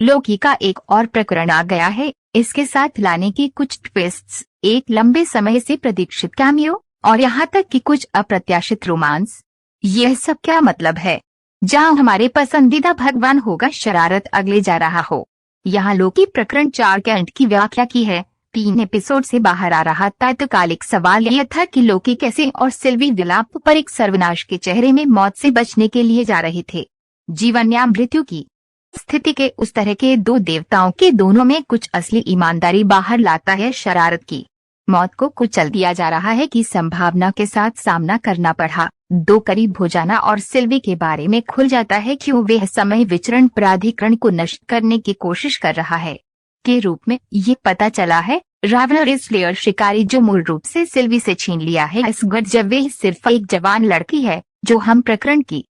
लोकी का एक और प्रकरण आ गया है, इसके साथ लाने की कुछ ट्विस्ट्स, एक लंबे समय से प्रतीक्षित कैमियो और यहाँ तक कि कुछ अप्रत्याशित रोमांस। यह सब क्या मतलब है? जहाँ हमारे पसंदीदा भगवान होगा शरारत अगले जा रहा हो, यहाँ लोकी प्रकरण 4 के अंत की व्याख्या की है। 3 एपिसोड से बाहर आ रहा तात्कालिक सवाल यह था कि लोकी कैसे और सिल्वी विलाप पर एक सर्वनाश के चेहरे में मौत से बचने के लिए जा रहे थे। जीवन या मृत्यु की स्थिति के उस तरह के दो देवताओं के दोनों में कुछ असली ईमानदारी बाहर लाता है। शरारत की मौत को कुचल दिया जा रहा है कि संभावना के साथ सामना करना पड़ा। दो करीब हो जाना और सिल्वी के बारे में खुल जाता है क्यों वह समय विचरण प्राधिकरण को नष्ट करने की कोशिश कर रहा है के रूप में। ये पता चला है रावनर स्लेयर शिकारी जो मूल रूप से सिल्वी से छीन लिया है असगढ़ जब वह सिर्फ एक जवान लड़की है जो हम प्रकरण की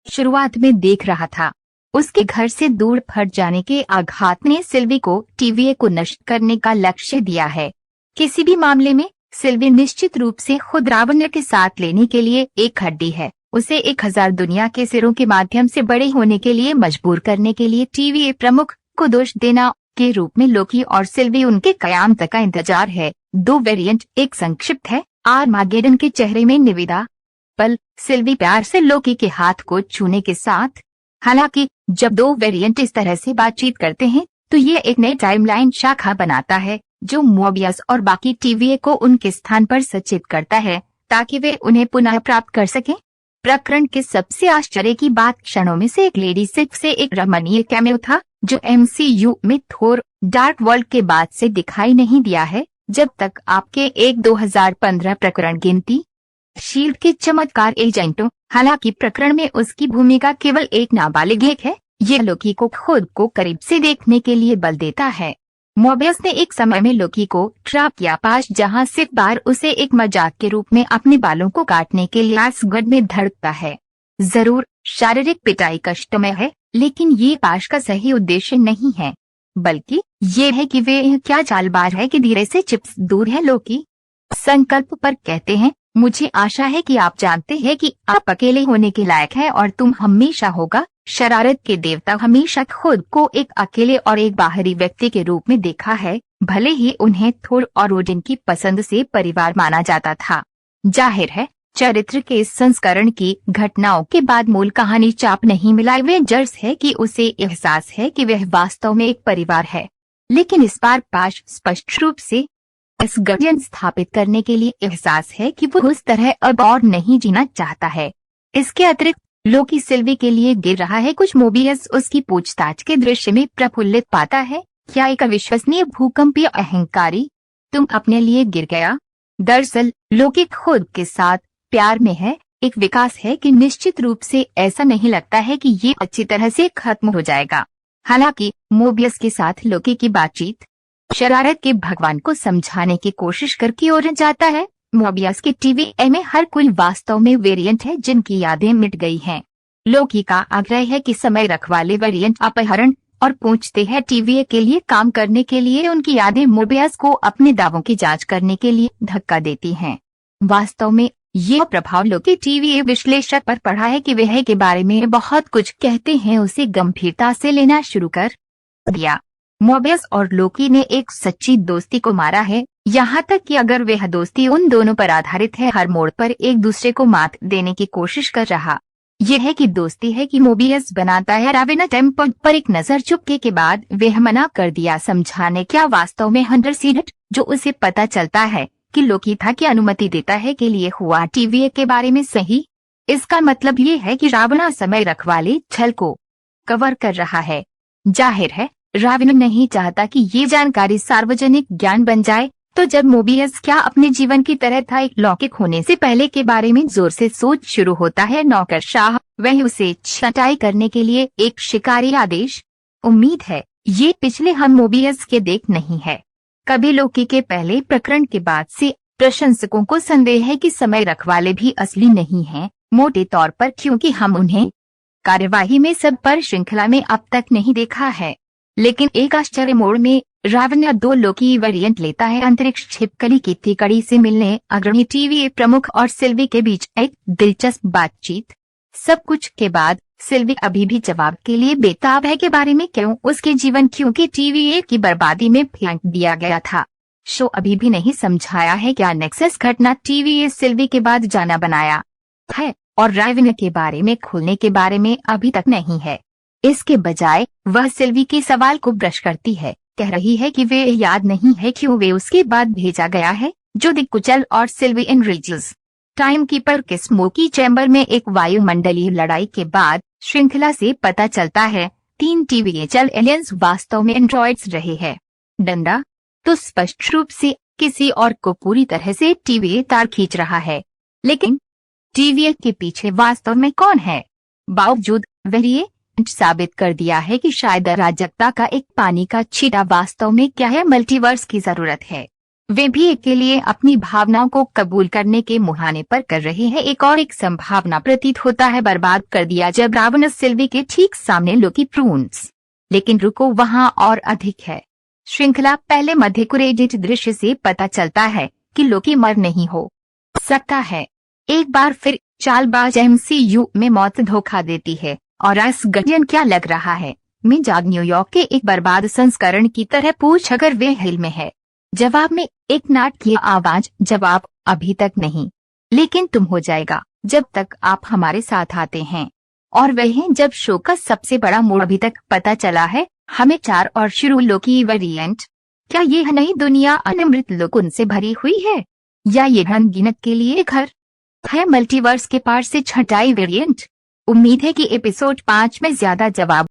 शुरुआत में देख रहा था। उसके घर से दूर फट जाने के आघात ने सिल्वी को टीवीए को नष्ट करने का लक्ष्य दिया है। किसी भी मामले में सिल्वी निश्चित रूप से खुद रावण के साथ लेने के लिए एक हड्डी है। उसे 1000 दुनिया के सिरों के माध्यम से बड़े होने के लिए मजबूर करने के लिए टीवीए प्रमुख को दोष देना के रूप में लोकी और सिल्वी उनके कयामत का इंतजार है। 2 वेरिएंट, एक संक्षिप्त है आर्मागेडन के चेहरे में निविदा पल, सिल्वी प्यार से लोकी के हाथ को छूने के साथ। हालांकि जब 2 वेरिएंट इस तरह से बातचीत करते हैं तो ये एक नई टाइमलाइन शाखा बनाता है जो मोबियस और बाकी टीवीए को उनके स्थान पर सचेत करता है ताकि वे उन्हें पुनः प्राप्त कर सकें। प्रकरण के सबसे आश्चर्य की बात क्षणों में से एक लेडी सिक्स से एक रमणीय कैमियो था जो एमसीयू में थोर डार्क वर्ल्ड के बाद से दिखाई नहीं दिया है जब तक आपके एक 2015 प्रकरण गिनती शील्ड के चमत्कार एजेंटों। हालांकि प्रकरण में उसकी भूमिका केवल एक नाबालिग है, ये लोकी को खुद को करीब से देखने के लिए बल देता है। मोबियस ने एक समय में लोकी को ट्रैप किया पास जहां सिर्फ बार उसे एक मजाक के रूप में अपने बालों को काटने के लिए असगढ़ में धड़कता है। जरूर शारीरिक पिटाई कष्टमय है लेकिन ये पाश का सही उद्देश्य नहीं है, बल्कि ये है कि वे क्या चालबाज है कि धीरे से चिप्स दूर है। लोकी संकल्प पर कहते हैं, मुझे आशा है कि आप जानते हैं कि आप अकेले होने के लायक हैं और तुम हमेशा होगा। शरारत के देवता हमेशा खुद को एक अकेले और एक बाहरी व्यक्ति के रूप में देखा है, भले ही उन्हें थोर और ओडिन की पसंद से परिवार माना जाता था। जाहिर है चरित्र के इस संस्करण की घटनाओं के बाद मूल कहानी चाप नहीं मिला। एवेंजर्स है कि उसे एहसास है कि वह वास्तव में एक परिवार है, लेकिन इस बार पाश स्पष्ट रूप से इस गार्डियन स्थापित करने के लिए एहसास है कि वो उस तरह अब और नहीं जीना चाहता है। इसके अतिरिक्त लोकी सिल्वी के लिए गिर रहा है। कुछ मोबियस उसकी पूछताछ के दृश्य में प्रफुल्लित पाता है। क्या एक अविश्वसनीय भूकंपीय अहंकारी तुम अपने लिए गिर गया? दरअसल लोकी खुद के साथ प्यार में है। एक विकास है कि निश्चित रूप से ऐसा नहीं लगता है कि ये अच्छी तरह से खत्म हो जाएगा। हालांकि मोबियस के साथ लोकी की बातचीत शरारत के भगवान को समझाने की कोशिश करके और जाता है। मोबियस के टीवीए में हर कोई वास्तव में वेरिएंट है जिनकी यादें मिट गई हैं। लोकी का आग्रह है कि समय रखवाले वेरिएंट अपहरण और पूछते हैं टीवीए के लिए काम करने के लिए। उनकी यादें मोबियस को अपने दावों की जांच करने के लिए धक्का देती हैं। वास्तव में यह प्रभाव लोकी टीवीए विश्लेषक पर पड़ा है कि वह के बारे में बहुत कुछ कहते हैं उसे गंभीरता से लेना शुरू कर दिया। मोबियस और लोकी ने एक सच्ची दोस्ती को मारा है, यहाँ तक कि अगर वह दोस्ती उन दोनों पर आधारित है, हर मोड़ पर एक दूसरे को मात देने की कोशिश कर रहा। यह है कि दोस्ती है कि मोबियस बनाता है। रावेना टेम्पल पर एक नजर चुपके के बाद वह मना कर दिया समझाने क्या वास्तव में हंटर सीडट जो उसे पता चलता है कि लोकी था की अनुमति देता है के लिए हुआ टीवीए के बारे में सही। इसका मतलब ये है कि रावणा समय रखवाले छल को कवर कर रहा है। जाहिर है रावण नहीं चाहता कि ये जानकारी सार्वजनिक ज्ञान बन जाए। तो जब मोबियस क्या अपने जीवन की तरह था एक लौकिक होने से पहले के बारे में जोर से सोच शुरू होता है नौकरशाह, वह उसे छटाई करने के लिए एक शिकारी आदेश। उम्मीद है ये पिछले हम मोबियस के देख नहीं है। कभी लोकी के पहले प्रकरण के बाद से प्रशंसकों को संदेह है कि समय रखवाले भी असली नहीं हैं, मोटे तौर पर क्योंकि हम उन्हें कार्यवाही में सब पर श्रृंखला में अब तक नहीं देखा है। लेकिन एक आश्चर्य मोड़ में रावण 2 लोकी वेरिएंट लेता है। अंतरिक्ष छिपकली की थी कड़ी से मिलने अग्रणी टीवीए प्रमुख और सिल्वी के बीच एक दिलचस्प बातचीत। सब कुछ के बाद सिल्वी अभी भी जवाब के लिए बेताब है के बारे में, क्यों उसके जीवन क्योंकि टीवीए की बर्बादी में फेंक दिया गया था। शो अभी भी नहीं समझाया है क्या नेक्सस घटना टीवीए सिल्वी के बाद जाना बनाया है, और राइवन के बारे में खुलने के बारे में अभी तक नहीं है। इसके बजाय वह सिल्वी के सवाल को ब्रश करती है, कह रही है कि वे याद नहीं है क्यों वे उसके बाद भेजा गया है। जुडी कुचल और सिल्वी इन रिजल्स। टाइम कीपर के स्मोकी चैम्बर में एक वायुमंडलीय लड़ाई के बाद श्रृंखला से पता चलता है 3 टीवीएचएल एलियंस वास्तव में एंड्रॉइड्स रहे हैं। डंडा तो स्पष्ट रूप से किसी और को पूरी तरह से टीवीए तार खींच रहा है, लेकिन टीवीए के पीछे वास्तव में कौन है? बावजूद वेरिएंट साबित कर दिया है कि शायद अराजकता का एक पानी का छींटा वास्तव में क्या है। मल्टीवर्स की जरूरत है। वे भी एक के लिए अपनी भावनाओं को कबूल करने के मुहाने पर कर रहे हैं। एक संभावना प्रतीत होता है बर्बाद कर दिया जब रावण सिल्वी के ठीक सामने लोकी प्रून्स। लेकिन रुको, वहां और अधिक है। श्रृंखला पहले मध्य क्रेडिट दृश्य से पता चलता है कि लोकी मर नहीं हो सकता है। एक बार फिर चालबाज एमसीयू में मौत धोखा देती है। और असगर्जियन क्या लग रहा है? मिजाग न्यूयॉर्क के एक बर्बाद संस्करण की तरह पूछ अगर वे हिल में है। जवाब में एक नाटकीय आवाज, जवाब अभी तक नहीं, लेकिन तुम हो जाएगा जब तक आप हमारे साथ आते हैं। और वह जब शो का सबसे बड़ा मोड़ अभी तक पता चला है, हमें 4 और शुरू लोकी वेरिएंट। क्या यह नई दुनिया अनमृत लोग उनसे भरी हुई है, या ये अनगिनत के लिए घर है मल्टीवर्स के पार से छंटाई वेरिएंट? उम्मीद है कि एपिसोड 5 में ज्यादा जवाब